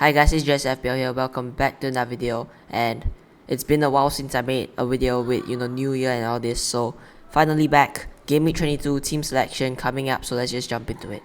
Hi guys, it's just FBL here. Welcome back to another video. And it's been a while since I made a video with New Year and all this. So finally back. Game week 22 team selection coming up. So let's just jump into it.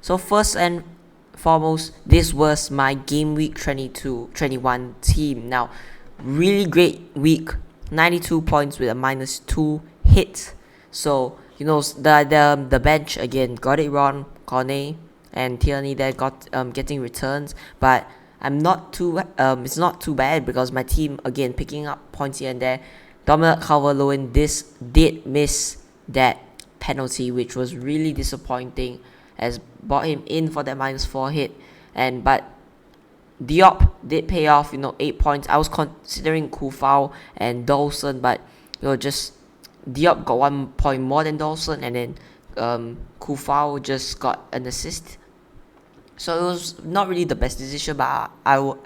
So first and foremost, this was my game week 22-21 team. Now, really great week. 92 points with a -2 hit. So the bench again got it wrong. Cornet and Tierney there got getting returns, but it's not too bad because my team again picking up points here and there. Dominic Calvert-Lewin did miss that penalty, which was really disappointing, as brought him in for that -4 hit, but Diop did pay off, 8 points. I was considering Kufau and Dawson, but just Diop got 1 point more than Dawson, and then Kufau just got an assist. So it was not really the best decision, but I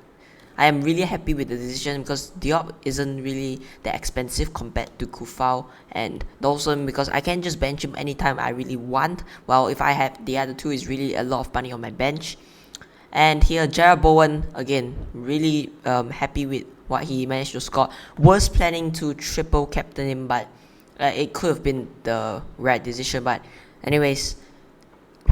am really happy with the decision because Diop isn't really that expensive compared to Kufau and Dawson, because I can just bench him anytime I really want. Well, if I have the other two, is really a lot of money on my bench. And here, Bowen again, really happy with what he managed to score. Was planning to triple captain him, but it could have been the right decision. But anyways,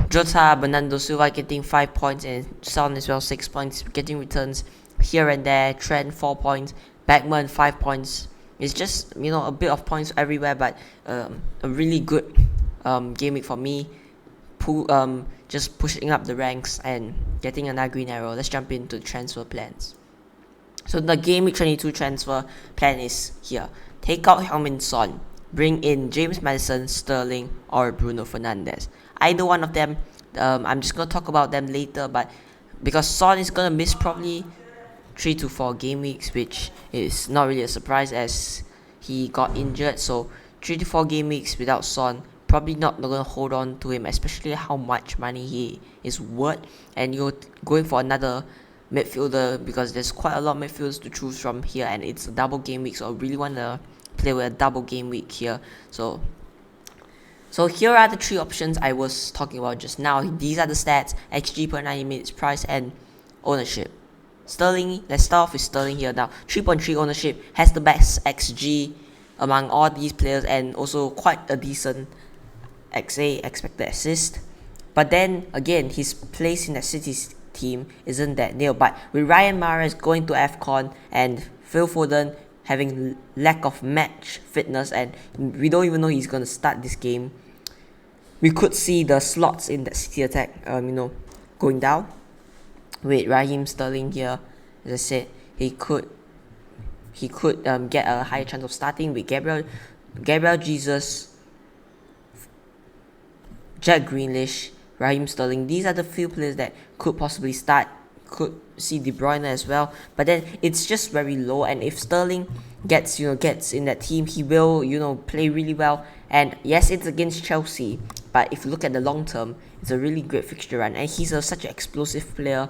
Jota, Bernardo Silva getting 5 points, and Son as well 6 points, getting returns here and there. Trent 4 points, Backman 5 points. It's just a bit of points everywhere, but a really good game week for me. Just pushing up the ranks and getting another green arrow. Let's jump into transfer plans. So the game week 22 transfer plan is here. Take out Heung-min Son, bring in James Maddison, Sterling, or Bruno Fernandes. Either one of them. I'm just gonna talk about them later, but because Son is gonna miss probably 3 to 4 game weeks, which is not really a surprise as he got injured. So 3 to 4 game weeks without Son, probably not gonna hold on to him, especially how much money he is worth. And you're going for another midfielder because there's quite a lot of midfielders to choose from here, and it's a double game week, so I really wanna play with a double game week here. So here are the 3 options I was talking about just now. These are the stats: XG per 90 minutes, price, and ownership. Sterling, let's start off with Sterling here now. 3.3 ownership, has the best XG among all these players, and also quite a decent XA, expected assist. But then again, his place in the City's team isn't that nil. But with Ryan Mahrez going to AFCON and Phil Foden having lack of match fitness, and we don't even know he's gonna start this game, we could see the slots in that City attack going down. With Raheem Sterling here, as I said, he could get a higher chance of starting with Gabriel Jesus, Jack Grealish, Raheem Sterling. These are the few players that could possibly start. Could see De Bruyne as well, but then it's just very low. And if Sterling gets in that team, he will play really well. And yes, it's against Chelsea, but if you look at the long term, it's a really great fixture run, and he's such an explosive player.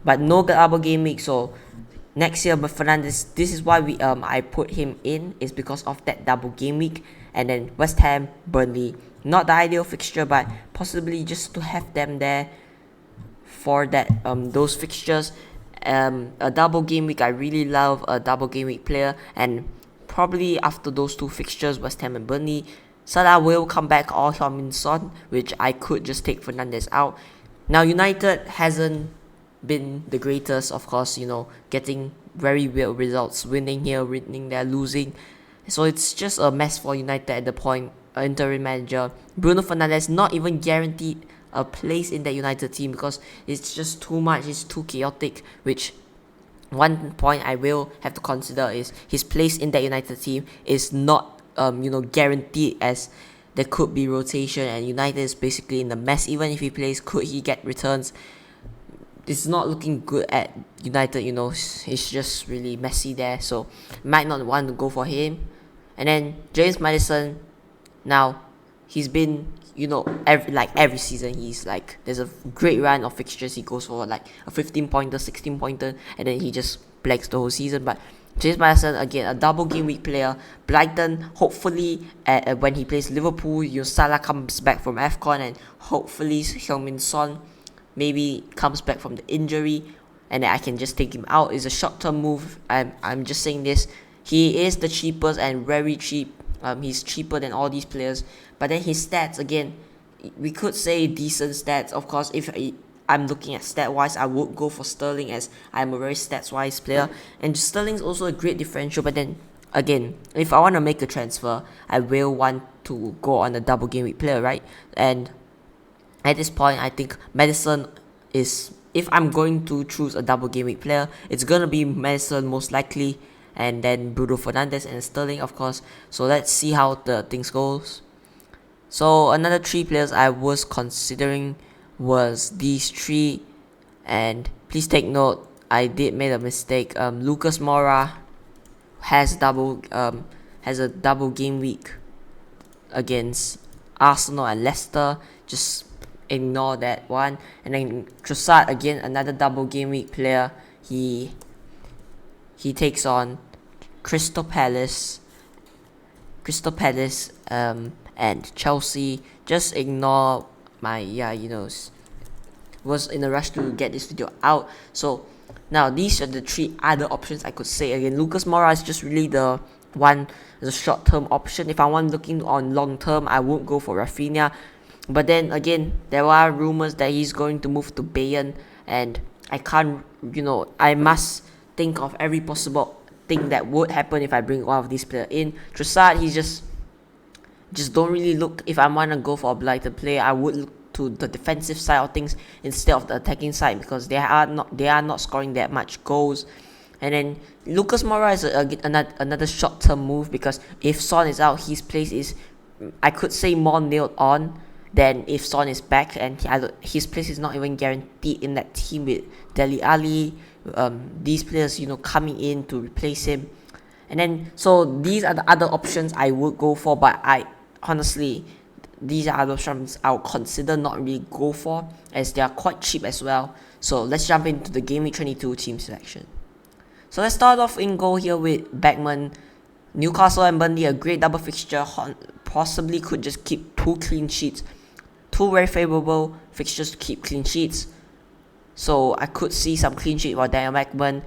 But no double game week, so next year, but Fernandes, this is why I put him in, is because of that double game week. And then West Ham, Burnley, not the ideal fixture, but possibly just to have them there for that those fixtures. A double game week, I really love a double game week player, and probably after those 2 fixtures, West Ham and Burnley, Salah will come back, or Heung-min Son, which I could just take Fernandes out. Now United hasn't been the greatest, of course, getting very weird results, winning here, winning there, losing. So it's just a mess for United at the point. Interim manager Bruno Fernandes not even guaranteed a place in that United team because it's just too much, it's too chaotic. Which one point I will have to consider is his place in that United team is not guaranteed, as there could be rotation, and United is basically in the mess. Even if he plays, could he get returns? It's not looking good at United, it's just really messy there, so might not want to go for him. And then James Maddison, now he's been every season he's there's a great run of fixtures, he goes for a 15-pointer, 16-pointer, and then he just blanks the whole season. But James Maddison, again, a double game week player. Brighton, hopefully when he plays Liverpool, Salah comes back from AFCON, and hopefully Heung-min Son maybe comes back from the injury. and then I can just take him out. It's a short-term move. I'm just saying this. He is the cheapest and very cheap. He's cheaper than all these players. But then his stats, again, we could say decent stats. Of course, if I'm looking at stat-wise, I would go for Sterling, as I'm a very stats-wise player. And Sterling's also a great differential. But then, again, if I want to make a transfer, I will want to go on a double game week player, right? And at this point, I think Maddison is, if I'm going to choose a double game week player, it's gonna be Maddison most likely, and then Bruno Fernandes and Sterling, of course. So let's see how the things goes. So another 3 players I was considering was these 3, and please take note, I did make a mistake. Lucas Mora has a double game week against Arsenal and Leicester. Just ignore that one. And then Trossard, again, another double game week player. He takes on Crystal Palace, and Chelsea. Just ignore my was in a rush to get this video out. So now these are the 3 other options I could say. Again, Lucas Mora is just really the one, the short-term option. If I want looking on long-term, I would go for Rafinha. But then again, there are rumors that he's going to move to Bowen, and I can't, I must think of every possible thing that would happen if I bring one of these players in. Trossard, he's just don't really look. If I want to go for a blighted player, I would look to the defensive side of things instead of the attacking side, because they are not scoring that much goals. And then Lucas Moura is another short-term move, because if Son is out, his place is, I could say, more nailed on than if Son is back, and his place is not even guaranteed in that team with Dele Alli, these players coming in to replace him. And then so these are the other options I would go for, but honestly, these are other options I would consider not really go for, as they are quite cheap as well. So let's jump into the Game Week 22 team selection. So let's start off in goal here with Beckman. Newcastle and Burnley, a great double fixture. Possibly could just keep 2 clean sheets. 2 very favourable fixtures to keep clean sheets. So I could see some clean sheet for Daniel Beckman.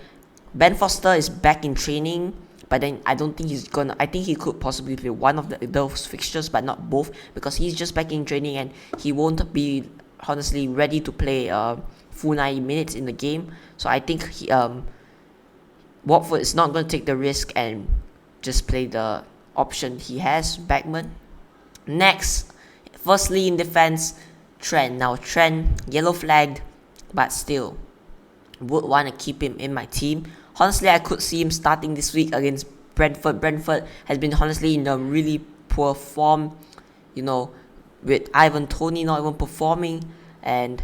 Ben Foster is back in training, but then I don't think he's gonna. I think he could possibly play one of those fixtures, but not both, because he's just back in training and he won't be honestly ready to play full 90 minutes in the game. So I think Watford is not going to take the risk and just play the option he has, Beckman. Next, firstly in defense, Trent. Now Trent, yellow flagged, but still would want to keep him in my team. Honestly, I could see him starting this week against Brentford. Brentford has been honestly in a really poor form, with Ivan Toney not even performing, and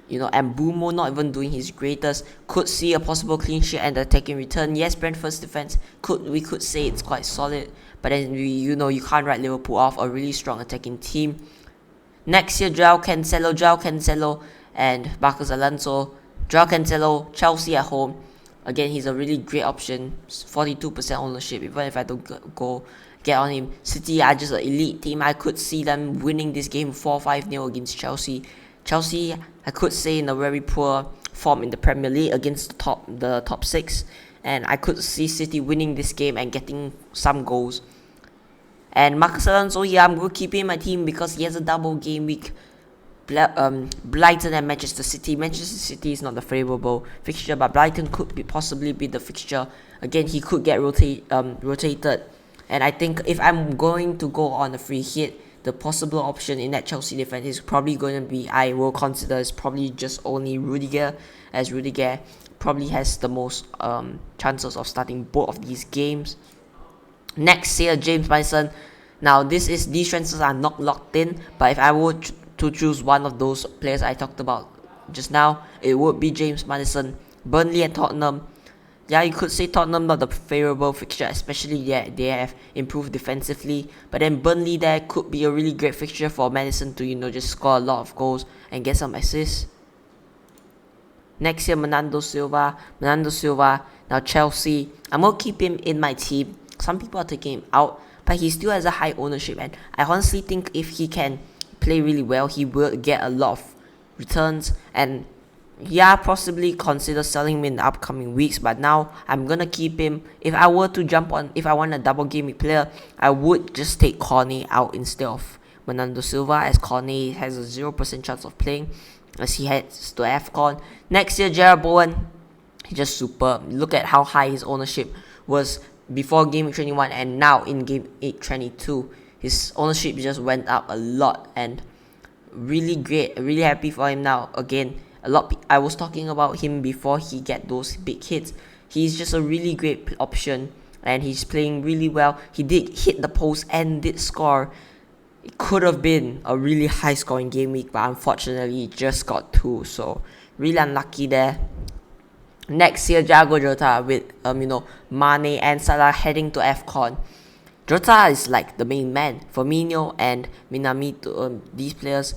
and Bumo not even doing his greatest. Could see a possible clean sheet and attacking return. Yes, Brentford's defense we could say it's quite solid, but then you can't write Liverpool off, a really strong attacking team. Next year, João Cancelo and Marcos Alonso. João Cancelo, Chelsea at home. Again, he's a really great option. 42% ownership, even if I don't go get on him. City are just an elite team. I could see them winning this game 4-5-0 against Chelsea. Chelsea, I could say, in a very poor form in the Premier League against the top 6. And I could see City winning this game and getting some goals. And Marcos Alonso here, I'm going to keep him in my team because he has a double game week. Brighton and Manchester City. Manchester City is not the favourable fixture, but Brighton could possibly be the fixture. Again, he could get rotated. And I think if I'm going to go on a free hit, the possible option in that Chelsea defense is probably going to be, I will consider, is probably just only Rudiger, as Rudiger probably has the most chances of starting both of these games. Next here, James Maddison. Now these transfers are not locked in, but if I were to choose one of those players I talked about just now, it would be James Maddison. Burnley and Tottenham. Yeah, you could say Tottenham not the favourable fixture, especially they have improved defensively. But then Burnley there could be a really great fixture for Maddison to just score a lot of goals and get some assists. Next year, Bernardo Silva. Now Chelsea. I'm gonna keep him in my team. Some people are taking him out, but he still has a high ownership, and I honestly think if he can play really well, he will get a lot of returns. And yeah, possibly consider selling him in the upcoming weeks, but now I'm gonna keep him. If I were to jump on, if I want a double game week player, I would just take Cornet out instead of Bernardo Silva, as Cornet has a 0% chance of playing as he heads to AFCON. Next year, Jared Bowen, he's just superb. Look at how high his ownership was before game week 21 and now in game 22. His ownership just went up a lot, and really great, really happy for him now. Again, I was talking about him before he get those big hits. He's just a really great option, and he's playing really well. He did hit the post and did score. It could have been a really high scoring game week, but unfortunately he just got 2, so really unlucky there. Next year, Thiago Jota with Mane and Salah heading to AFCON. Jota is like the main man. Firmino and Minamino, these players,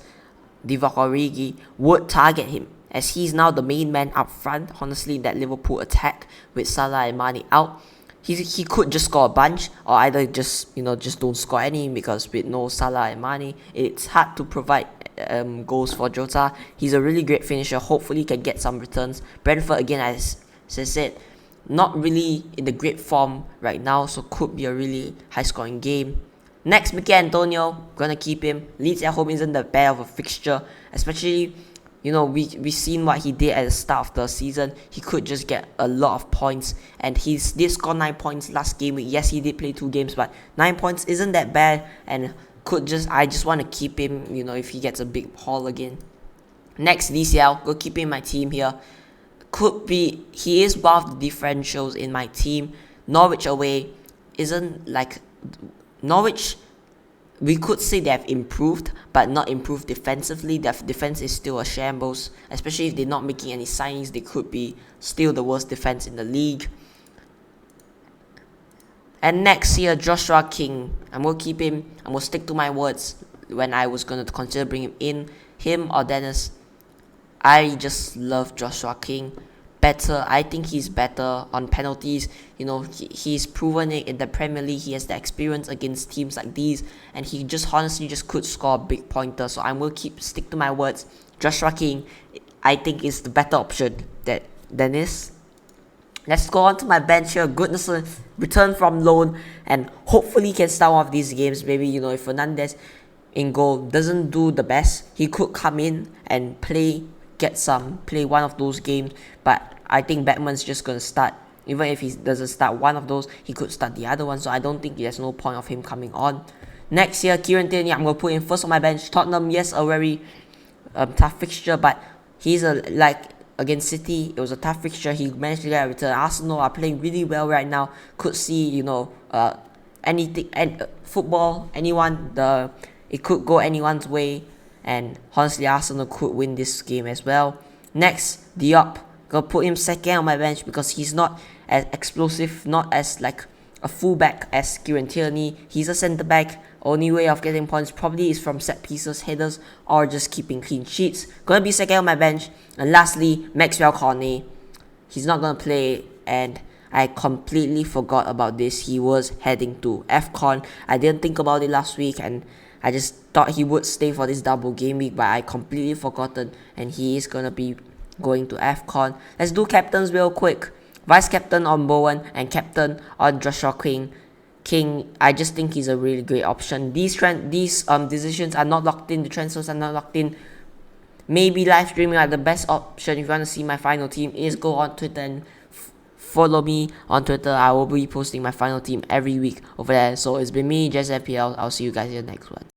Divock Origi, would target him, as he's now the main man up front. Honestly, that Liverpool attack with Salah and Mane out, he could just score a bunch, or either just don't score any, because with no Salah and Mane, it's hard to provide goals for Jota. He's a really great finisher. Hopefully, he can get some returns. Brentford, again, as I said, not really in the great form right now, so could be a really high scoring game. Next, Mikel Antonio, gonna keep him. Leeds at home isn't that bad of a fixture, especially, we seen what he did at the start of the season. He could just get a lot of points, and he did score 9 points last game week. Yes, he did play 2 games, but 9 points isn't that bad, and I just want to keep him, if he gets a big haul again. Next, DCL, go keep him in my team here. He is one of the differentials in my team. Norwich away isn't like Norwich. We could say they have improved, but not improved defensively. Their defense is still a shambles, especially if they're not making any signings. They could be still the worst defense in the league. And next year, Joshua King, I'm going to keep him. I'm going to stick to my words when I was going to consider bringing him in. Him or Dennis. I just love Joshua King. I think he's better on penalties. He's proven it in the Premier League. He has the experience against teams like these, and he just honestly could score a big pointer. So I'm going to stick to my words. Joshua King, I think, is the better option than Dennis. Let's go on to my bench here. Goodness, return from loan, and hopefully can start one of these games. Maybe, if Fernandez in goal doesn't do the best, he could come in and play one of those games. But I think Batman's just going to start. Even if he doesn't start one of those, he could start the other one. So I don't think there's no point of him coming on. Next year, Kieran Tierney, I'm going to put him first on my bench. Tottenham, yes, a very tough fixture, but he's against City, it was a tough fixture. He managed to get a return. Arsenal are playing really well right now. Could see, anything, and football, it could go anyone's way. And honestly, Arsenal could win this game as well. Next, Diop. Gonna put him second on my bench because he's not as explosive, not as like a fullback as Kieran Tierney. He's a centre back. Only way of getting points probably is from set pieces, headers, or just keeping clean sheets. Gonna be second on my bench. And lastly, Maxwell Cornet. He's not gonna play, and I completely forgot about this. He was heading to AFCON. I didn't think about it last week, and I just thought he would stay for this double game week, but I completely forgotten, and he is gonna be going to AFCON. Let's do captains real quick. Vice captain on Bowen and captain on Joshua King. I just think he's a really great option. These decisions are not locked in. The transfers are not locked in. Maybe live streaming are the best option. If you want to see my final team, is go on Twitter and follow me on Twitter. I will be posting my final team every week over there. So it's been me, JSFPL. I'll see you guys in the next one.